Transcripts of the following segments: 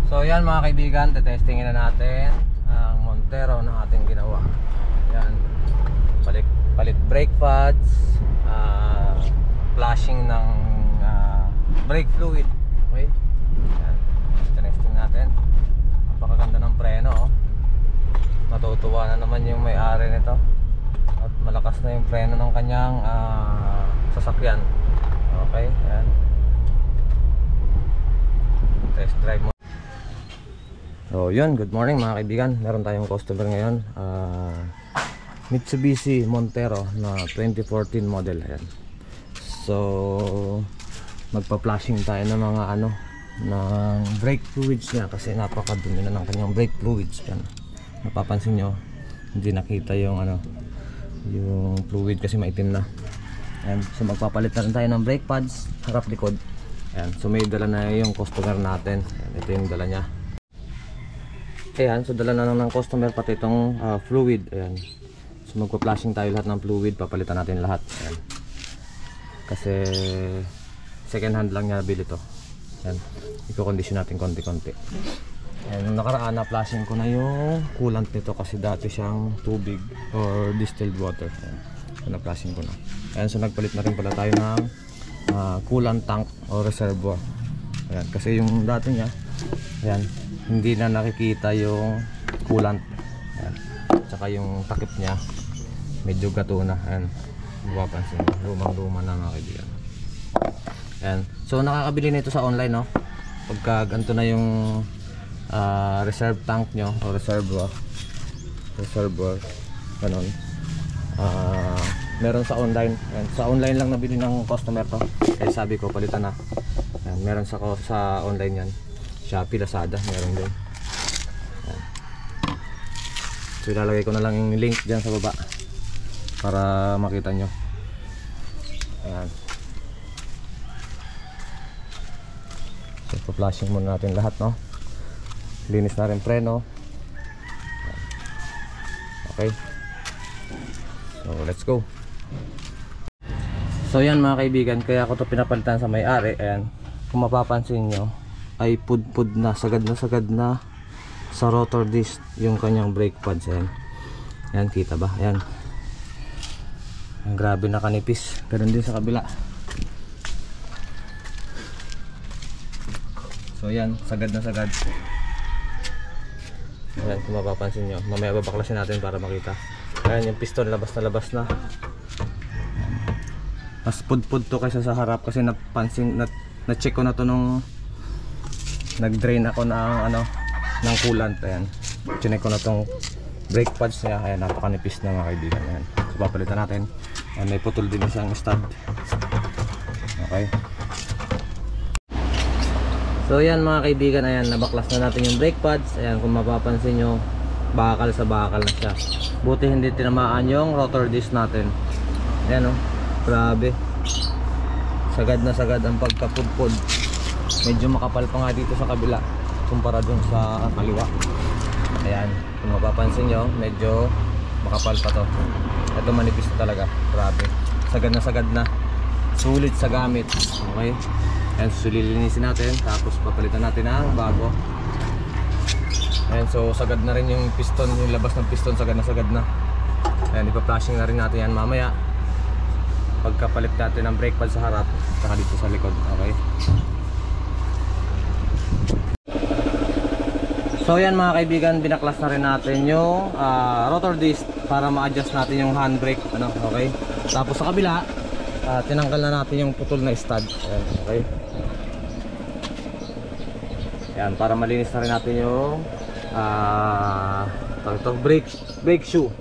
So yan mga kaibigan, tetestingin na natin ang Montero na ating ginawa. Yan, palit brake pads, flashing ng brake fluid. Okay, yan, testing natin. Napakaganda ng preno, oh. Matutuwa na naman yung may-ari nito. At malakas na yung preno ng kanyang sasakyan. Okay, yan. Test drive mo. So yun, good morning mga kaibigan. Meron tayong customer ngayon, Mitsubishi Montero na 2014 model. Ayan. So magpa-flashing tayo ng mga ng brake fluids niya kasi napakadumi na ng kanyang brake fluids. Yan. Napapansin nyo, hindi nakita yung yung fluid kasi maitim na. Ayan. So magpapalit na rin tayo ng brake pads, harap likod. Ayan. So may dala na yung customer natin. Ayan. Ito yung dala niya. Ayan, so dala na ng customer pati itong fluid. Ayan. So magpa-flashing tayo lahat ng fluid, papalitan natin lahat. Ayan. Kasi second hand lang niya nabili ito. Ayan. Iko-condition natin konti-konti. Ayan, nung nakaraan na flashing ko na yung coolant nito kasi dati siyang tubig or distilled water. Ayan. So na-flashing ko na. Ayan, so nagpalit na rin pala tayo ng coolant tank o reservoir. Ayan, kasi yung dati niya, ayan, hindi na nakikita yung coolant. Ayan. Tsaka yung takip niya medyo gato na. Ayan. Mapapansin mo, lumang-luma na mga kaibigan. Ayan. So nakakabili nito sa online, no? Pagka ganito na yung reserve tank nyo o reservoir ganun. Meron sa online. Ayan. Sa online lang nabili ng customer to. Kaya sabi ko palitan na. Ayan. Meron sa online yan, Shopee, Lazada, meron din. Ayan. So ilalagay ko na lang yung link dyan sa baba para makita nyo. Ayan. So pa-flashing muna natin lahat, no? Linis na rin preno. Ayan. Okay, so let's go. So yan mga kaibigan, kaya ako to pinapalitan sa may-ari. Ayan, kung mapapansin nyo ay pudpud na, sagad na sa rotor disc yung kanyang brake pads. Ayan. Ayan, kita ba? Ayan. Ang grabe na kanipis. Ganun din sa kabila. So ayan, sagad na sagad. Ayan, kung mapapansin nyo, mamaya babaklasin natin para makita. Ayan, yung piston labas na. Mas pudpud to kaysa sa harap kasi napansin, na-check ko na to nung nag-drain ako ng coolant. Ayan, chinek ko na tong brake pads niya. Ayan, napakanipis na mga kaibigan. Ayan, so papalitan natin. Ayan, may putol din siyang stud. Okay, so yan mga kaibigan, ayan, nabaklas na natin yung brake pads. Ayan, kung mapapansin nyo, bakal sa bakal na siya. Buti hindi tinamaan yung rotor disc natin. Ayan, oh, grabe, sagad na sagad ang pagkapudpud. Medyo makapal pa nga dito sa kabila kumpara dun sa kaliwa. Ayan, kung mapapansin nyo, medyo makapal pa to. Ito manipis talaga, grabe, sagad na, sulit sa gamit. Okay, ayan, so lilinisin natin, tapos papalitan natin ang bago. Ayan, so sagad na rin yung piston, yung labas ng piston, sagad na. Ayan, ipa-flashing na rin natin yan mamaya pagkapalit natin ng brake pad sa harap saka dito sa likod. Okay, so yan mga kaibigan, binaklas na rin natin yung rotor disc para ma-adjust natin yung handbrake, okay. Tapos sa kabila, tinanggal na natin yung putol na stud. Ayan, okay. Ayan, para malinis na rin natin yung brake shoe.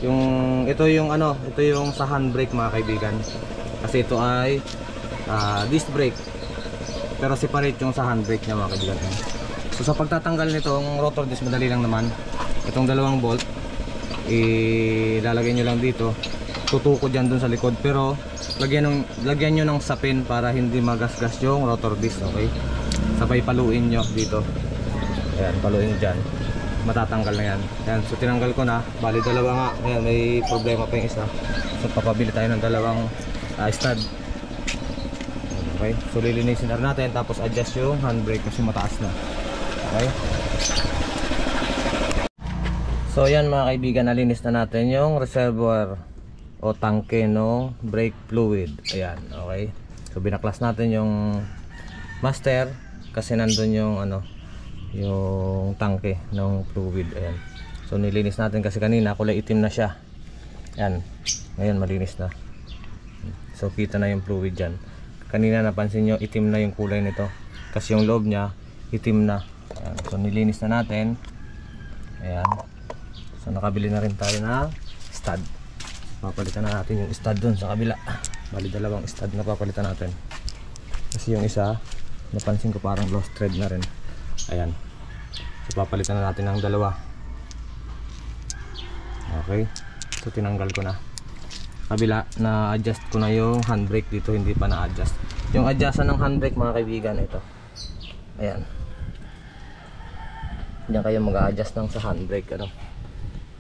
Ito yung sa handbrake mga kaibigan. Kasi ito ay disc brake, pero separate yung sa handbrake niya mga kaibigan. So sa pagtatanggal nitong rotor disc, madali lang naman. Itong dalawang bolt, ilalagay nyo lang dito, tutuko dyan dun sa likod, pero lagyan nyo ng sapin para hindi magasgas yung rotor disc. Okay, sabay paluin nyo dito. Ayan, paluin nyo dyan, matatanggal na yan. Ayan, so tinanggal ko na, bali dalawa nga. Ayan, may problema pa yung isa, so papabili tayo ng dalawang stud. Okay, so lilinisin na natin, tapos adjust yung handbrake kasi mataas na. Okay. So yan mga kaibigan, nalinis na natin yung reservoir o tangke ng brake fluid. Ayan, okay. So binaklas natin yung master kasi nandun yung ano, yung tangke ng fluid. Ayan. So nilinis natin kasi kanina kulay itim na siya. Ayan. Ngayon malinis na. So kita na yung fluid dyan. Kanina napansin nyo itim na yung kulay nito kasi yung loob niya itim na. Ayan. So nilinis na natin. Ayan. So nakabili na rin tayo ng stud. Papalitan na natin yung stud dun sa kabila. Bali dalawang stud na papalitan natin. Kasi yung isa napansin ko parang lost thread na rin. Ayan. So papalitan na natin ng dalawa. Okay. So tinanggal ko na. Kabila na adjust ko na yung handbrake dito, hindi pa na adjust. Yung adjustan ng handbrake mga kaibigan ito. Ayan. Diyan kayo mag-a-adjust ng sa handbrake ano.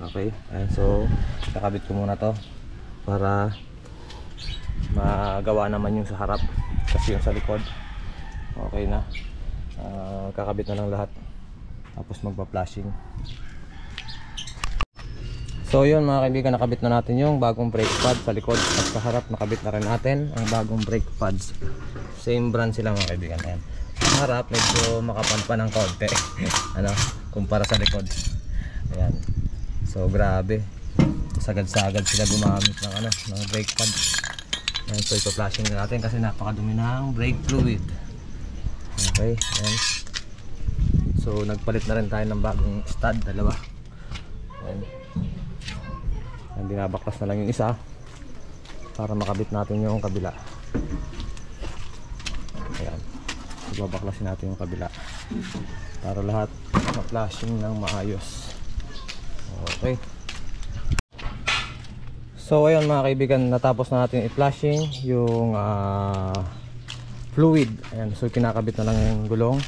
Okay, and so kakabit ko muna to para magawa naman yung sa harap kasi yung sa likod okay na. Kakabit na lang lahat tapos magpa-flashing. So yun mga kaibigan, nakabit na natin yung bagong brake pad sa likod at sa harap nakabit na rin natin ang bagong brake pads. Same brand sila mga kaibigan. Ayan. Sa harap medyo makapanpan ng konti ano, kumpara sa likod. Ayan. So grabe, sagad-sagad sila gumamit ng ano, ng brake pad. Ayan, so ipa-flashing na natin kasi napakadumi ng brake fluid. Okay, ayan. So nagpalit na rin tayo ng bagong stud, dalawa. Ayan. Ayan, binabaklas na lang yung isa para makabit natin yung kabila. Ayan, so babaklasin natin yung kabila para lahat ma-flashing ng maayos. Okay. So ayun mga kaibigan, natapos na natin i-flashing yung fluid. Ayan, so kinakabit na lang yung gulong.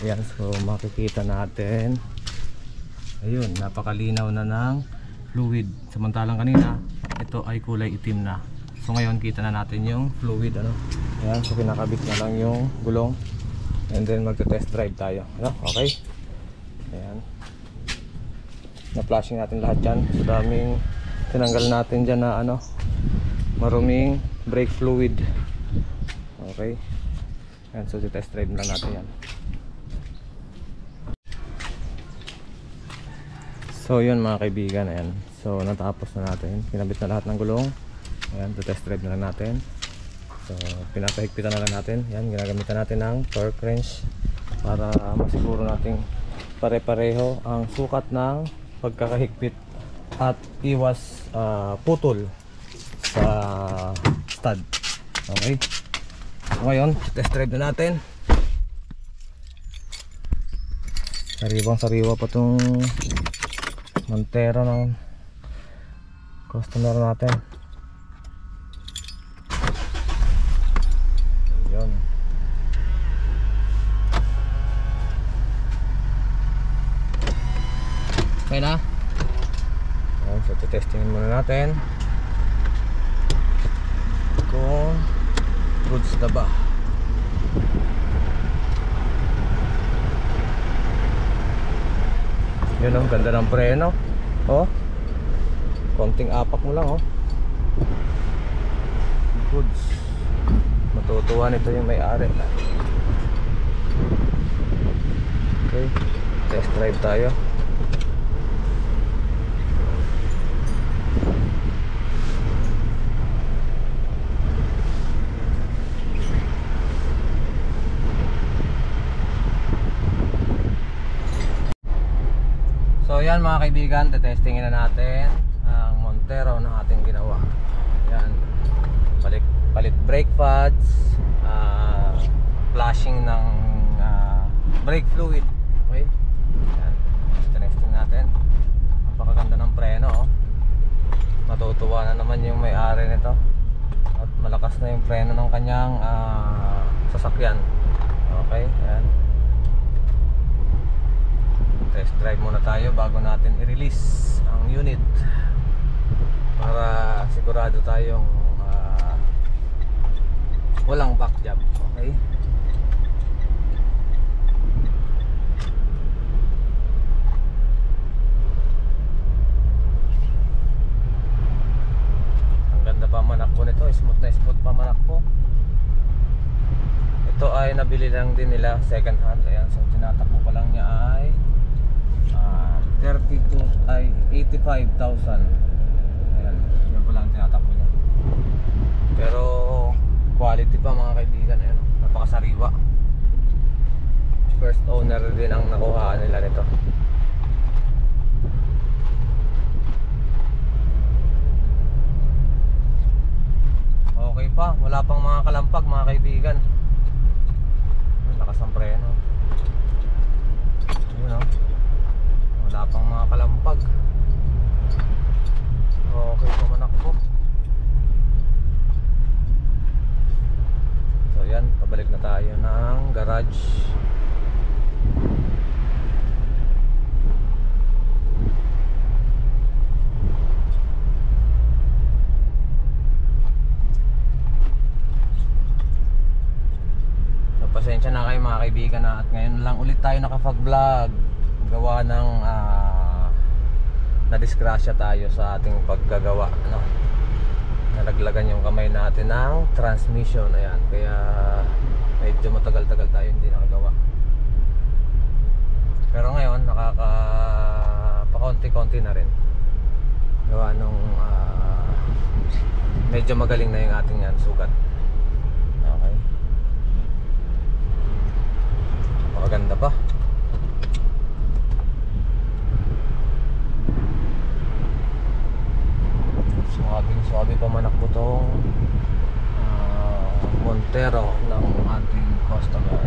Ayan, so makikita natin. Ayun, napakalinaw na ng fluid. Samantalang kanina, ito ay kulay itim na. So ngayon kita na natin yung fluid ano. Ayan, so kinakabit na lang yung gulong. And then magte-test drive tayo. Ano? Okay. Ayan. Na-flashing natin lahat dyan. So daming tinanggal natin dyan na ano, maruming brake fluid. Okay. Ayan, so test drive lang natin yan. So yun mga kaibigan, ayan. So natapos na natin. Pinabit na lahat ng gulong. Ayan, test drive na lang natin. So pinapahigpitan na lang natin. Ayan, ginagamitan natin ng torque wrench para masiguro natin pare-pareho ang sukat ng pagkakahigpit at iwas putol sa stud. Okay. So ngayon, test drive na natin. Sariwang sariwa pa itong Montero ng customer natin. Ayun. Okay na. Ayan, so testingin muna natin kung goods na ba. Yun ang ganda ng preno. Oh, konting apak mo lang oh. Goods. Matutuwa nito yung may-ari. Okay, test drive tayo. So yan mga kaibigan, tetestingin na natin ang Montero na ating ginawa. Yan, palit brake pads, flashing ng brake fluid. Okay, yan, testing natin. Napakaganda ng preno oh. Matutuwa na naman yung may-ari nito. At malakas na yung preno ng kanyang sasakyan. Okay, yan. Test drive muna tayo bago natin i-release ang unit para sigurado tayong walang back job. Okay. kabibili lang din nila second hand. Ayan, so tinatakbo pa lang niya ay 85,000. Ayan, yan pa lang tinatakbo niya. Pero quality pa mga kaibigan. Ayan, napakasariwa. First owner din ang nakuhaan nila nito. Okay pa, wala pang mga kalampag mga kaibigan. Lakas ang preno. Ayun, oh. Wala pang mga kalampag. Okay pa manakbo. So yan, pabalik na tayo ng garage. Pasensya na kayo mga kaibigan at ngayon lang ulit tayo nakapag-vlog gawa ng nadisgrasya tayo sa ating paggagawa, no? Nalaglagan yung kamay natin ng transmission. Ayan, kaya medyo matagal-tagal tayo hindi nakagawa. Pero ngayon pakonti-konti na rin gawa nung medyo magaling na yung ating sugat. Okay, maganda pa. Suwabe pa manakbo tong Montero ng ating customer.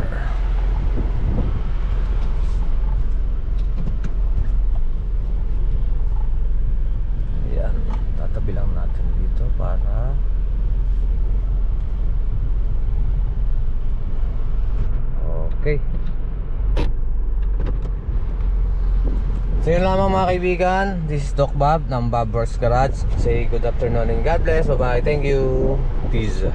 Ayan, tatabi lang natin dito para okay. So yun lamang mga kaibigan. This is Doc Bob ng Bob Works Garage. Say good afternoon and God bless. Bye bye. Thank you. Peace.